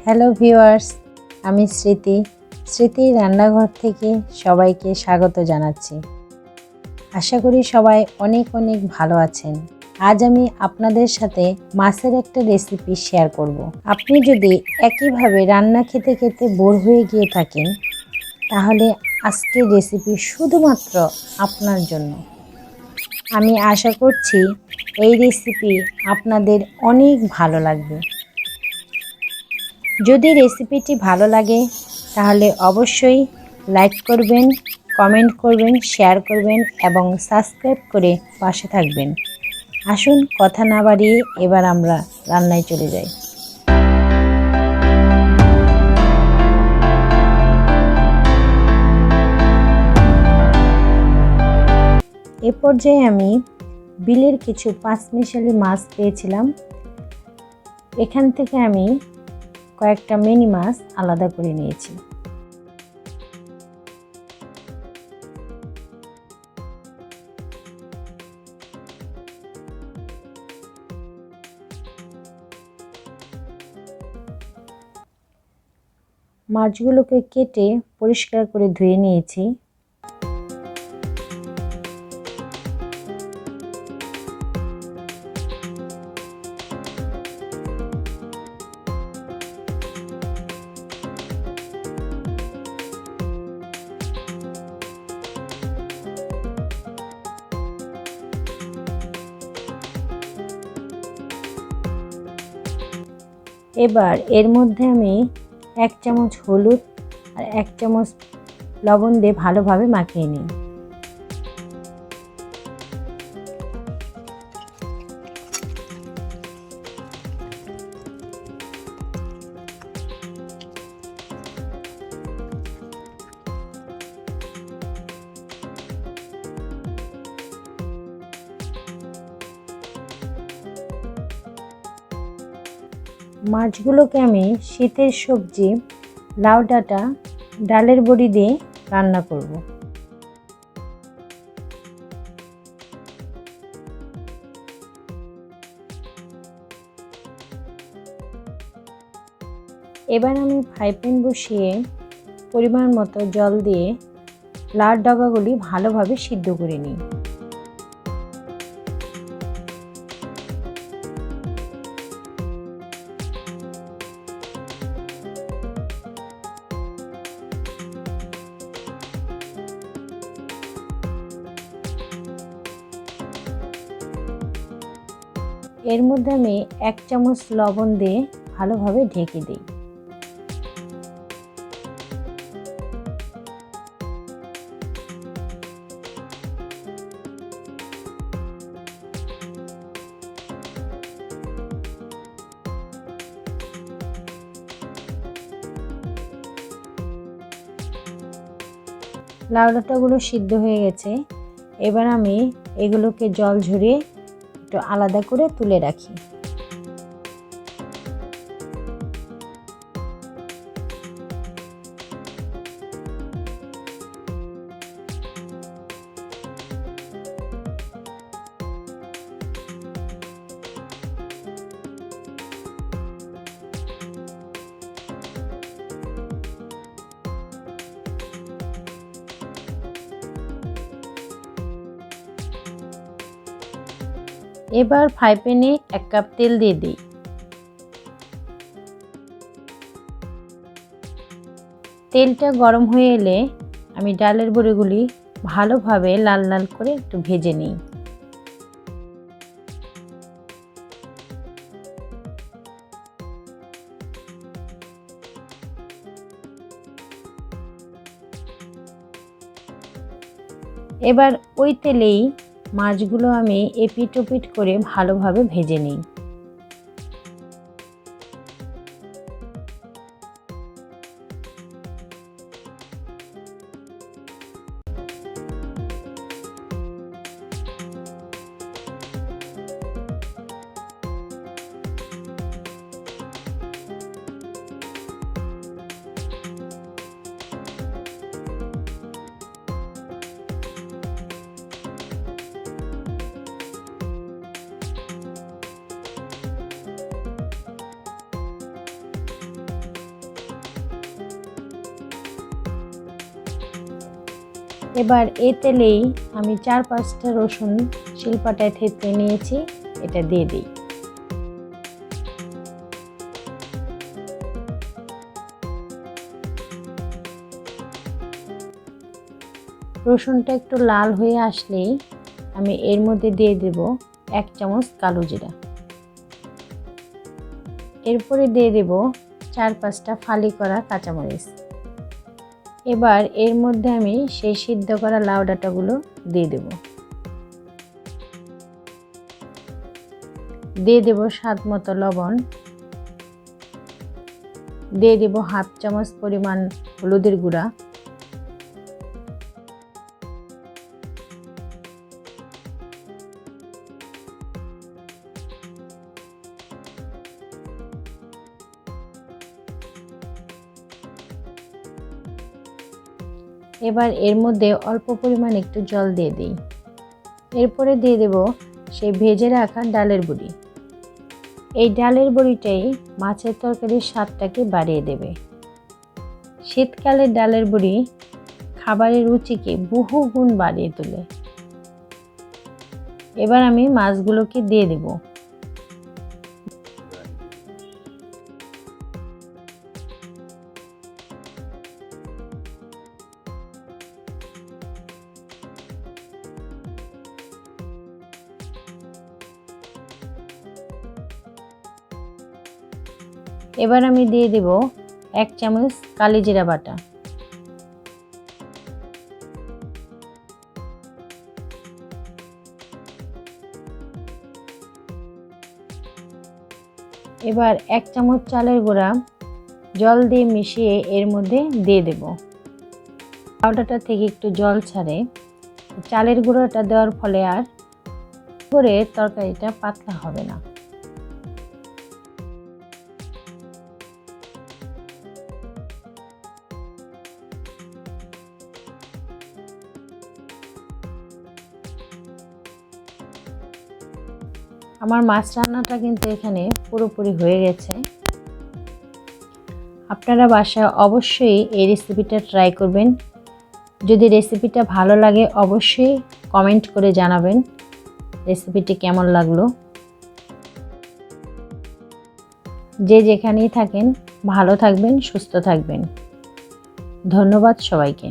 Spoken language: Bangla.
হ্যালো ভিউয়ার্স, আমি স্মৃতি রান্নাঘর থেকে সবাইকে স্বাগত জানাচ্ছি। আশা করি সবাই অনেক ভালো আছেন। আজ আমি আপনাদের সাথে মাছের একটা রেসিপি শেয়ার করব। আপনি যদি একইভাবে রান্না খেতে খেতে বোর হয়ে গিয়ে থাকেন, তাহলে আজকের রেসিপি শুধুমাত্র আপনার জন্য। আমি আশা করছি এই রেসিপি আপনাদের অনেক ভালো লাগবে। যদি রেসিপিটি ভালো লাগে তাহলে অবশ্যই লাইক করবেন, কমেন্ট করবেন, শেয়ার করবেন এবং সাবস্ক্রাইব করে পাশে থাকবেন। আসুন কথা না বাড়িয়ে এবার আমরা রান্নায় চলে যাই। এ পর্যায়ে আমি বিলের কিছু পাঁচমিশালি মাছ পেয়েছিলাম। এখান থেকে আমি কয়েকটা মিনি মাছ আলাদা করে নিয়েছি। মাছগুলোকে কেটে পরিষ্কার করে ধুয়ে নিয়েছি। এবার এর মধ্যে আমি 1 চামচ হলুদ আর 1 চামচ লবণ দিয়ে ভালোভাবে মাখিয়ে নিই। মাছগুলোকে আমি শীতের সবজি লাউ ডাঁটা ডালের বড়ি দিয়ে রান্না করব। এবার আমি ফ্রাই প্যান বসিয়ে পরিমাণ মতো জল দিয়ে লাউর ডগাগুলি ভালোভাবে সিদ্ধ করে নিই। এর মধ্যে আমি 1 চামচ লবণ দিয়ে ভালোভাবে ঢেকে দিই। লাউ ডাঁটাগুলো সিদ্ধ হয়ে গেছে। এবার আমি এগুলোকে জল ঝরিয়ে একটু আলাদা করে তুলে রাখি। এবার ফ্রাই প্যানে 1 কাপ তেল দিয়ে দিই। তেলটা গরম হয়ে এলে আমি ডালের বড়িগুলি ভালোভাবে লাল লাল করে একটু ভেজে নিই। এবার ওই তেলেই মাছগুলো আমি এপিট ওপিট করে ভালোভাবে ভেজে নিই। এবার এই তেলেই আমি 4-5টা রসুন শিলপাটায় থেতলে নিয়েছি, এটা দিয়ে দিই। রসুনটা একটু লাল হয়ে আসলেই আমি এর মধ্যে দিয়ে দেব 1 চামচ কালো জিরা। এরপরে দিয়ে দেব 4-5টা ফালি করা কাঁচামরিচ। এবার এর মধ্যে আমি সেই সিদ্ধ করা লাউ ডাঁটাগুলো দিয়ে দেব। দিয়ে দেব স্বাদ মতো লবণ। দিয়ে দেব 1/2 চামচ পরিমাণ হলুদের গুঁড়া। এবার এর মধ্যে অল্প পরিমাণ একটু জল দিয়ে দিই। এরপরে দিয়ে দেব সেই ভেজে রাখা ডালের বড়ি। এই ডালের বড়িটাই মাছের তরকারির স্বাদটাকে বাড়িয়ে দেবে। শীতকালে ডালের বড়ি খাবারের রুচিকে বহু গুণ বাড়িয়ে তোলে। এবার আমি মাছগুলোকে দিয়ে দেব। এবার আমি দিয়ে দেব 1 চামচ কালি জিরা বাটা। এবার 1 চামচ চালের গুঁড়া জল দিয়ে মিশিয়ে এর মধ্যে দিয়ে দেব। পাউডারটা থেকে একটু জল ছাড়ে, চালের গুঁড়োটা দেওয়ার ফলে আর করে তরকারিটা পাতলা হবে না। আমার মাছ রান্নাটা কিন্তু এখানে পুরোপুরি হয়ে গেছে। আপনারা বাসায় অবশ্যই এই রেসিপিটা ট্রাই করবেন। যদি রেসিপিটা ভালো লাগে অবশ্যই কমেন্ট করে জানাবেন রেসিপিটি কেমন লাগলো। যে যেখানেই থাকেন ভালো থাকবেন, সুস্থ থাকবেন। ধন্যবাদ সবাইকে।